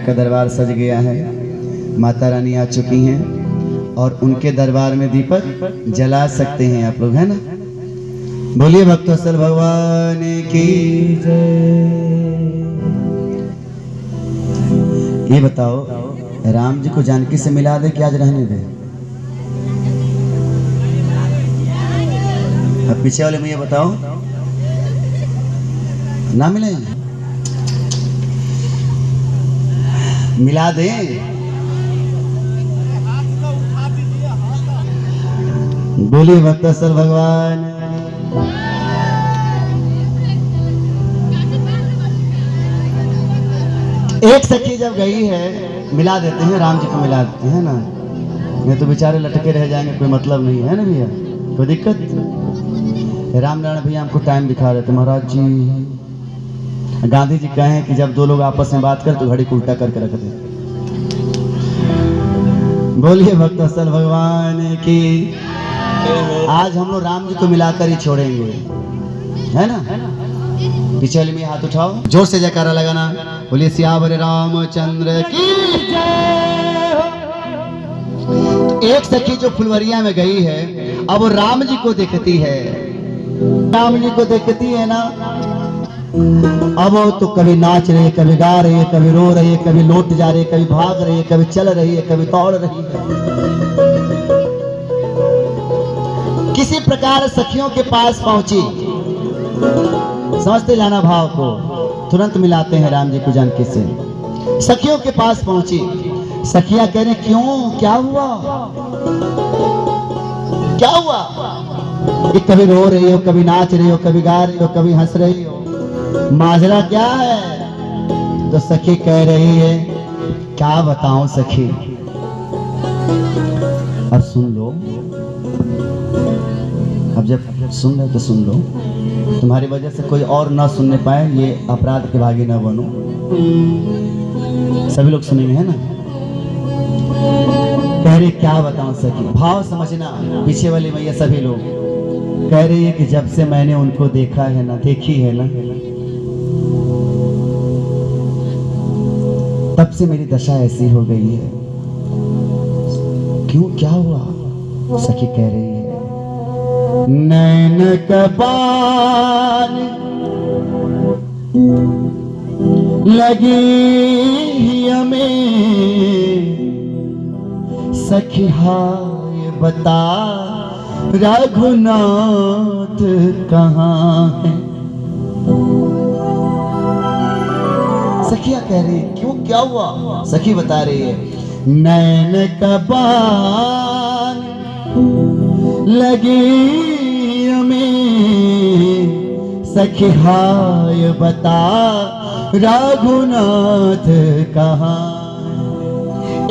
का दरबार सज गया है। माता रानी आ चुकी हैं और उनके दरबार में दीपक जला सकते हैं आप लोग, है ना। बोलिए भक्तवत्सल भगवान की जय। ये बताओ, राम जी को जानकी से मिला दे कि आज रहने दे? अब पीछे वाले मुझे बताओ, ना मिले? मिला दे। बोलिए भक्तवत्सल भगवान। एक सखी जब गई है, मिला देते हैं, राम जी को मिला देते हैं ना, नहीं तो बेचारे लटके रह जाएंगे, कोई मतलब नहीं है ना भैया, कोई दिक्कत। राम नारायण भैया हमको टाइम दिखा रहे थे, महाराज जी गांधी जी कहे कि जब दो लोग आपस में बात कर तो घड़ी को उल्टा करके रख दे। बोलिए भक्तवत्सल भगवान की। आज हम लोग राम जी को मिलाकर ही छोड़ेंगे, है ना। पीछे वाले में हाथ उठाओ, जोर से जयकारा लगाना। बोलिए सियावर रामचंद्र की जय हो। एक सखी जो फुलवरिया में गई है, अब वो राम जी को देखती है, राम जी को देखती है ना, अब वो तो कभी नाच रही है, कभी गा रही है, कभी रो रही है, कभी लौट जा रही है, कभी भाग रही है, कभी चल रही है, कभी दौड़ रही है। किसी प्रकार सखियों के पास पहुंची, समझते जाना भाव को, तुरंत मिलाते हैं राम जी को जानकी से। सखियों के पास पहुंची, सखियां कह रही क्यों, क्या हुआ, क्या हुआ? कि कभी रो रही हो, कभी नाच रही हो, कभी गा रही हो, कभी हंस रही हो, माजरा क्या है? तो सखी कह रही है क्या बताऊं सखी। अब सुन लो, अब जब सुन रहे तो सुन लो, तुम्हारी वजह से कोई और ना सुनने पाए, ये अपराध के भागी ना बनो। सभी लोग सुनेंगे, है ना। कह रही क्या बताऊं सखी, भाव समझना। पीछे वाली मैया सभी लोग कह रही है कि जब से मैंने उनको देखा है ना, देखी है ना, तब से मेरी दशा ऐसी हो गई है। क्यों, क्या हुआ? सखी कह रही है नैन कपाल लगी हमें, सखी हाय बता रघुनाथ कहाँ है। सखिया कह रही है क्यों, क्या हुआ? सखी बता रही है नैन कपाल लगी हमें, सखी हाय बता रघुनाथ कहाँ।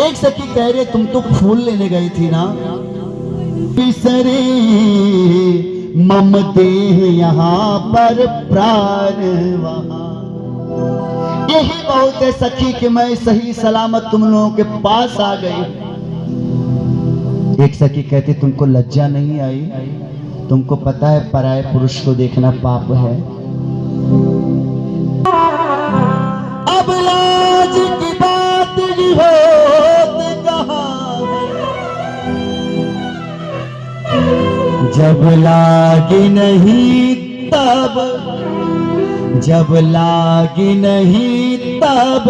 एक सखी कह रही तुम तो फूल लेने गई थी ना, बिसरे मम देह यहाँ पर प्राण वहाँ। यही बहुत है सखी कि मैं सही सलामत तुम लोगों के पास आ गई। एक सखी कहती तुमको लज्जा नहीं आई? तुमको पता है पराये पुरुष को देखना पाप है। अब लाज की बात ही होत कहाँ, जब लागी नहीं तब, जब लागी नहीं तब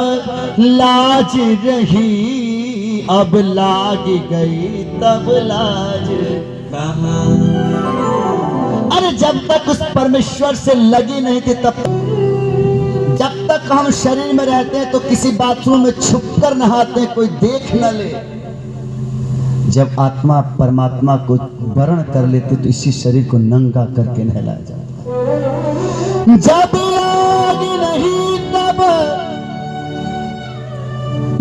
लाज रही, अब लाग गई तब लाज कहाँ। अरे जब तक उस परमेश्वर से लगी नहीं थी, तब जब तक हम शरीर में रहते हैं तो किसी बाथरूम में छुपकर नहाते हैं, कोई देख न ले। जब आत्मा परमात्मा को वरण कर लेते तो इसी शरीर को नंगा करके नहलाया जाता है। जब लाग नहीं तब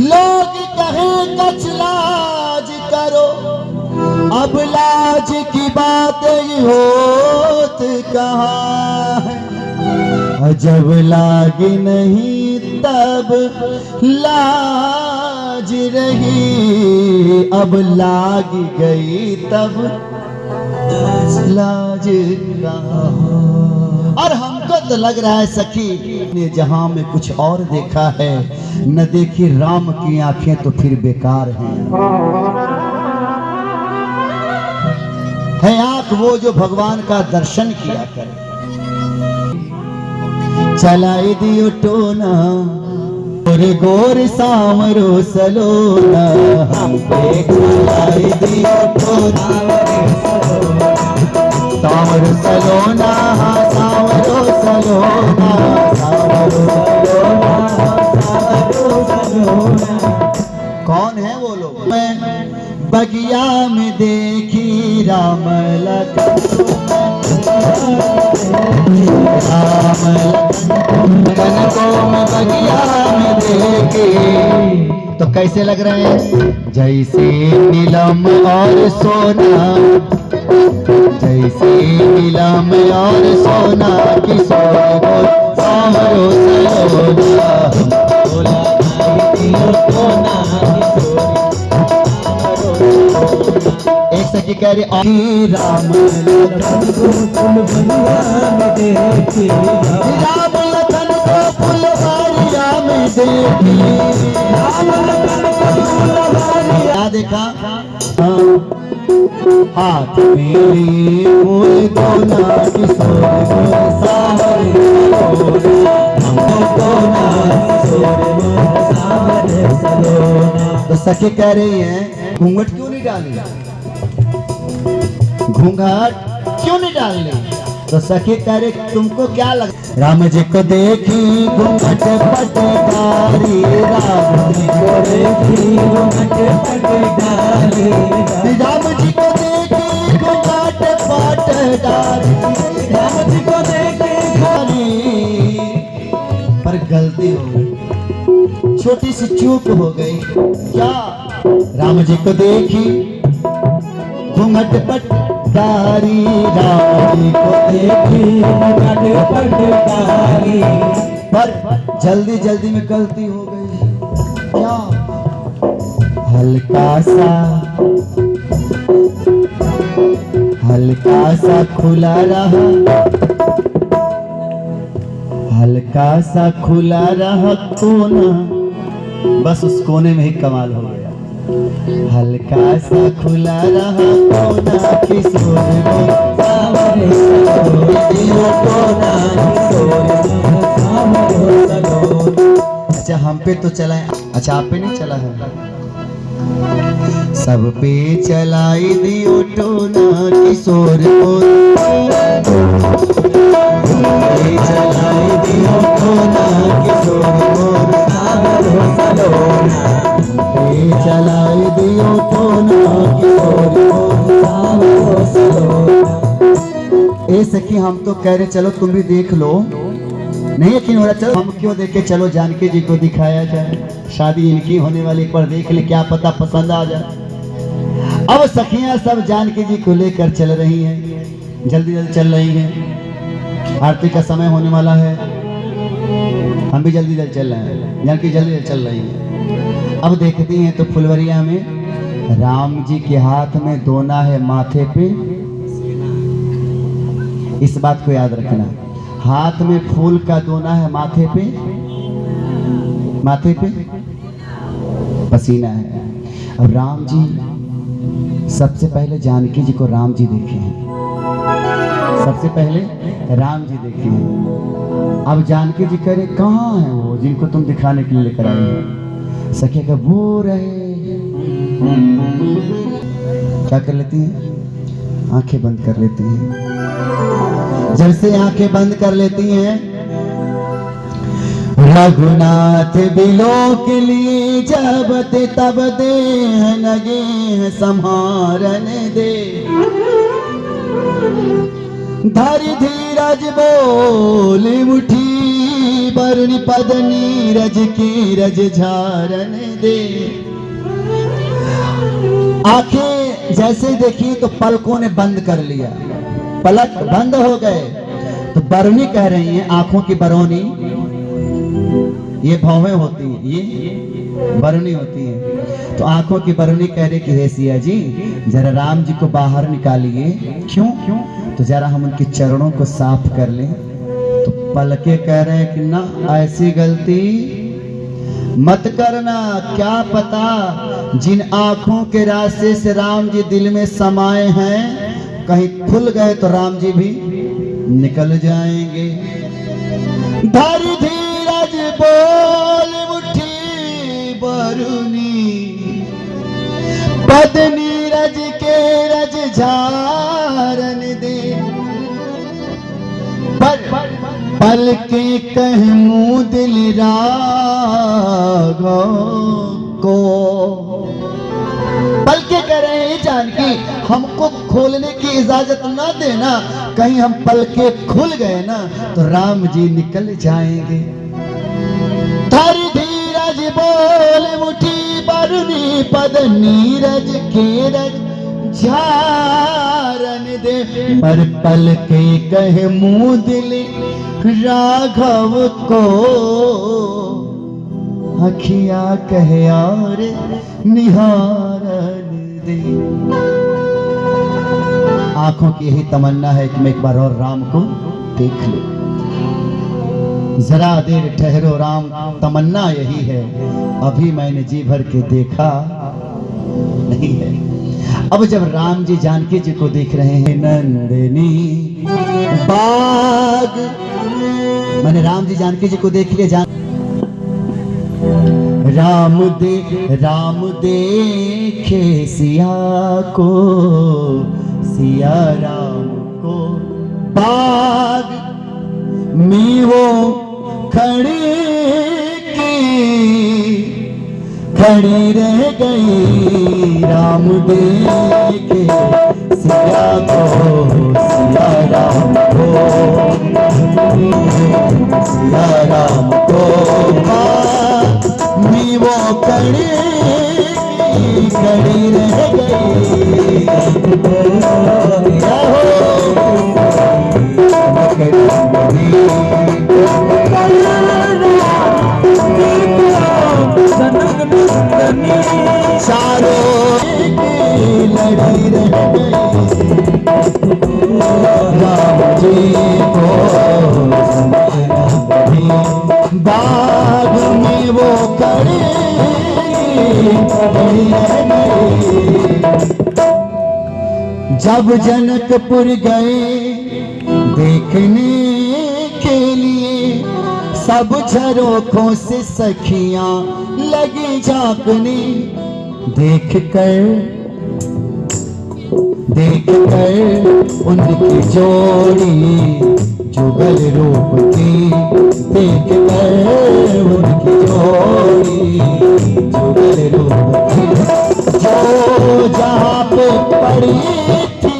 लोग कहें कच लाज करो, अब लाज की बात ही होत कहाँ है। जब लाग नहीं तब लाज रही, अब लाग गई तब लाज कहाँ। और हमको तो लग रहा है सखी ने जहां में कुछ और देखा है, न देखी राम की आंखें तो फिर बेकार हैं। है आंख वो जो भगवान का दर्शन किया करे। चलाई दियो टोना और गोर सामरो सलोना, हम पे चलाई दियो टोना सामरो सलोना, सामरो सलोना, सामरो सलोना। कौन है वो लोग? मैं बगिया में देखी राम लखन, राम लखन को मैं बगिया में देखी। तो कैसे लग रहे हैं? जैसे नीलम और सोना, जैसे नीलम और सोना की सोना सामरो सलोना, बोला सोना एक सखी कह रही राम लखन को फुलवरिया में देखी, राम लखन को फुलवरिया में देखी, राम लखन को फुलवरिया। क्या देखा? हाथ मेरी फूल दोना किशोर तो सखी कह रही है घूंघट क्यों नहीं डाली, घूंघट क्यों नहीं डाली? तो सखी कह रही तुमको क्या लगा? राम जी को देखी घूंघट पटकारी, राम जी को देखी घूंघट पटकारी, राम जी को देखी घूंघट पटकारी, राम जी को देखी खाली। पर गलती हो गई, छोटी सी चूक हो गई। क्या? राम जी को देखी घूंघट पटकारी, राम जी को देखी घूंघट पटकारी, पर जल्दी जल्दी में गलती हो गई। क्या? हल्का सा खुला रहा, हल्का सा खुला रहा कोना, बस उस कोने में ही कमाल हो गया। हल्का सा खुला रहा कोना किशोर सामरो सलोना। अच्छा हम पे तो चला है, अच्छा आप पे नहीं चला है? सब पे चलाई दियो टोना किशोर को, चलाई दियो टोना किशोर को सामरो सलोना, चलाई दियो टोना किशोर को सामरो सलोना। ए सखी हम तो कह रहे चलो तुम भी देख लो, नहीं यकीन हो रहा, चलो हम क्यों देखे, चलो जानकी जी को दिखाया जाए, शादी इनकी होने वाली, पर देख ले क्या पता पसंद आ जाए। अब सखियां सब जानकी जी को लेकर चल रही हैं, जल्दी जल्दी चल रही हैं, आरती का समय होने वाला है, हम भी जल्दी जल्दी चल रहे हैं, जानकी जल्दी जल्दी चल रही है। अब देखती हैं तो फुलवरिया में राम जी के हाथ में दोना है, माथे पे, इस बात को याद रखना, हाथ में फूल का दोना है, माथे पे, माथे पे पसीना है। अब राम जी सबसे पहले जानकी जी को राम जी देखे हैं, सबसे पहले राम जी देखे हैं। अब जानकी जी कह रहे कहाँ है वो जिनको तुम दिखाने के लिए लेकर आई हो? सखिया का वो रहे, क्या कर लेती हैं? आंखें बंद कर लेती हैं। जब से आंखें बंद कर लेती हैं, रघुनाथ बिलो के लिए जब ते तब दे लगे संहारन दे, धरि धीरज बोली मुठी वरुण पद नीरज की रज झारन दे। आंखें जैसे देखी तो पलकों ने बंद कर लिया, पलक बंद हो गए तो बरौनी कह रही हैं, आंखों की बरौनी, ये भौवें होती हैं, ये बरौनी होती हैं। तो आंखों की बरौनी कह रही कि हे सिया जी जरा राम जी को बाहर निकालिए। क्यों? तो जरा हम उनके चरणों को साफ कर लें। पलके कह रहे हैं कि ना, ऐसी गलती मत करना। क्या पता जिन आंखों के रास्ते से राम जी दिल में समाये हैं, कहीं खुल गए तो राम जी भी निकल जाएंगे। धर धीरज बोल मुट्ठी बरुनी, पद नीरज के रज झारन दे। पल के कहूँ दिल राघव को, पल के कह रहे हैं जानकी हमको खोलने की इजाजत ना देना, कहीं हम पल के खुल गए ना तो राम जी निकल जाएंगे। धर धीरज बोल मुठी बरुनी, पद नीरज के रज झारन दे। पर पल के कहे मुँह दिल राघव को, अखिया कहे और निहारन दे। आंखों की यही तमन्ना है कि मैं एक बार और राम को देख लूं। जरा देर ठहरो राम, तमन्ना यही है, अभी मैंने जी भर के देखा नहीं है। अब जब राम जी जानकी जी को देख रहे हैं, नंदिनी बाग, मैंने राम जी जानकी जी को देख लिया। राम देखे सिया को, सिया राम को, बाग में वो खड़ी रह गई। राम देखे सिया को, सिया राम को, सिया राम को, मी वो खड़ी रह गई। चारों लड़ी रह गई। राम जी को बाग में वो खड़ी रह गई। जब जनकपुर गए देखने के लिए, सब झरोखों से सखियां लगी झांकने। देख कर उनकी जोड़ी जुगल रूप की, देख कर उनकी जोड़ी जुगल रूप की। जो जहाँ पे पड़ी थी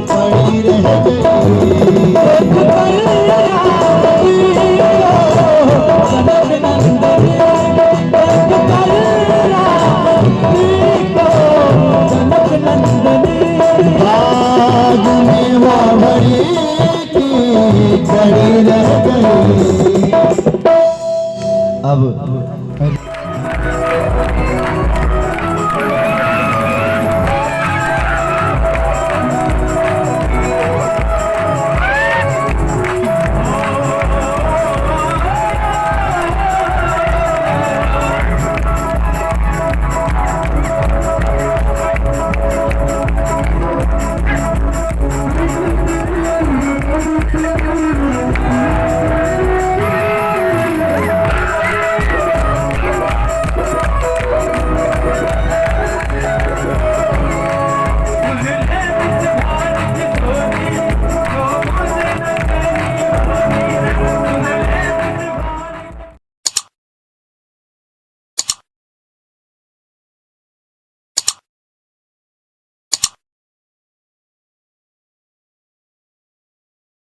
पड़ी रह गई। बाग में वो भरी खड़ी रह गई। अब